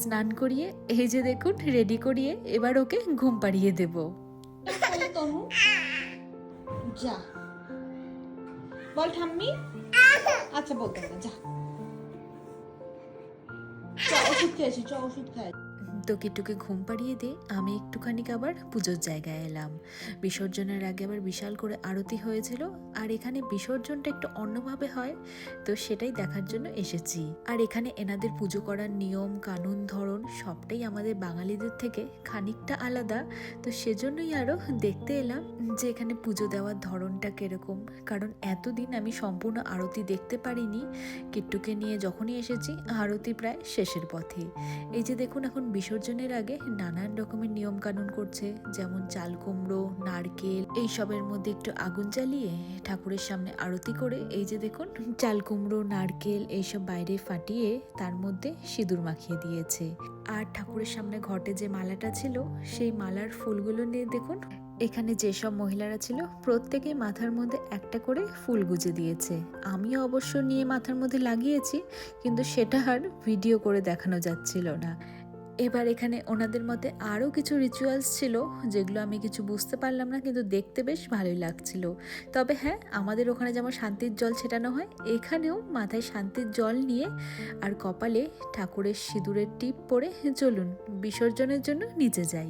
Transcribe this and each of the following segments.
স্নান করিয়ে এই যে দেখুন রেডি করিয়ে এবার ওকে ঘুম পাড়িয়ে দেব। যা বল ঠাম্মি। আচ্ছা বলতে না, যা ওষুধ খেয়েছি, ওষুধ খাই। তো কিট্টুকে ঘুম পাড়িয়ে দিয়ে আমি একটুখানি আবার পুজোর জায়গায় এলাম। বিসর্জনের আগে আবার বিশাল করে আরতি হয়েছিল, আর এখানে বিসর্জনটা একটু অন্যভাবে হয়, তো সেটাই দেখার জন্য এসেছি। আর এখানে এনাদের পুজো করার নিয়ম কানুন ধরন সবটাই আমাদের বাঙালিদের থেকে খানিকটা আলাদা, তো সেজন্যই আরও দেখতে এলাম যে এখানে পুজো দেওয়ার ধরনটা কিরকম। কারণ এতদিন আমি সম্পূর্ণ আরতি দেখতে পারিনি। কিট্টুকে নিয়ে যখনই এসেছি আরতি প্রায় শেষের পথে। এই যে দেখুন এখন বিসর্জনের আগে নানান রকমের নিয়ম কানুন করছে, যেমন চাল কুমড়ো, নারকেল এইসবের মধ্যে একটু আগুন জ্বালিয়ে ঠাকুরের সামনে আরতি করে এই যে দেখুন চাল কুমড়ো নারকেল এইসব বাইরে ফাটিয়ে তার মধ্যে সিঁদুর মাখিয়ে দিয়েছে। আর ঠাকুরের সামনে ঘটে যে মালাটা ছিল সেই মালার ফুলগুলো নিয়ে দেখুন এখানে যেসব মহিলারা ছিল প্রত্যেকেই মাথার মধ্যে একটা করে ফুল গুজে দিয়েছে। আমিও অবশ্য নিয়ে মাথার মধ্যে লাগিয়েছি, কিন্তু সেটা আর ভিডিও করে দেখানো যাচ্ছিল না। এবার এখানে ওনাদের মধ্যে আরও কিছু রিচুয়ালস ছিল যেগুলো আমি কিছু বুঝতে পারলাম না, কিন্তু দেখতে বেশ ভালোই লাগছিল। তবে হ্যাঁ, আমাদের ওখানে যেমন শান্তির জল ছেটানো হয়, এখানেও মাথায় শান্তির জল নিয়ে আর কপালে ঠাকুরের সিঁদুরের টিপ পরে চলুন বিসর্জনের জন্য নিচে যাই।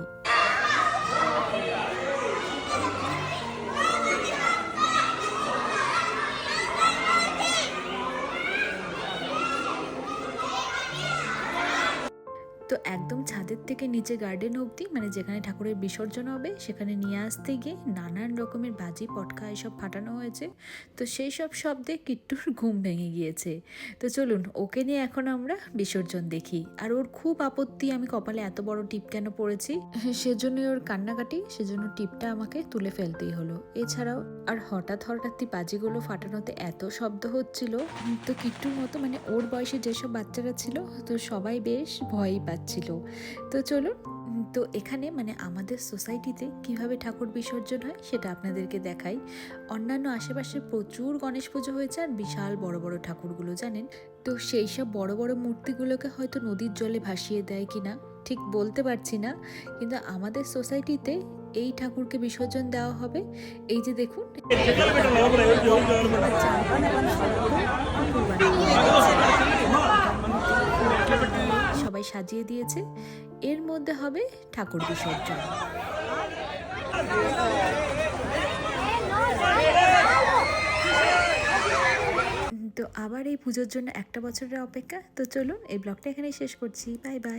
তো একদম ছাদের থেকে নিচে গার্ডেন অবধি, মানে যেখানে ঠাকুরের বিসর্জন হবে সেখানে নিয়ে আসতে গিয়ে নানান রকমের বাজি পটকা এসব ফাটানো হয়েছে। তো সেই সব শব্দে কিট্টুর ঘুম ভেঙে গিয়েছে। তো চলুন ওকে নিয়ে এখন আমরা বিসর্জন দেখি। আর ওর খুব আপত্তি আমি কপালে এত বড় টিপ কেন পড়েছি, সেজন্যই ওর কান্নাকাটি, সেজন্য টিপটা আমাকে তুলে ফেলতেই হলো। এছাড়াও আর হঠাৎই বাজিগুলো ফাটানোতে এত শব্দ হচ্ছিল, তো কিট্টুর মতো মানে ওর বয়সে যেসব বাচ্চারা ছিল তো সবাই বেশ ভয়ই পাচ্ছিল। তো চলুন, তো এখানে মানে আমাদের সোসাইটিতে কিভাবে ঠাকুর বিসর্জন হয় সেটা আপনাদেরকে দেখাই। অন্যান্য আশেপাশে প্রচুর গণেশ পুজো হয়েছে আর বিশাল বড় বড় ঠাকুরগুলো জানেন, তো সেই সব বড় বড় মূর্তিগুলোকে হয়তো নদীর জলে ভাসিয়ে দেয় কিনা ঠিক বলতে পারছি না, কিন্তু আমাদের সোসাইটিতে এই ঠাকুরকে বিসর্জন দেওয়া হবে। এই যে দেখুন সবাই সাজিয়ে দিয়েছে, এর মধ্যে হবে ঠাকুর বিসর্জন। তো আবার এই পুজোর জন্য একটা বছরের অপেক্ষা। তো চলুন এই ব্লগটা এখানেই শেষ করছি। Bye bye.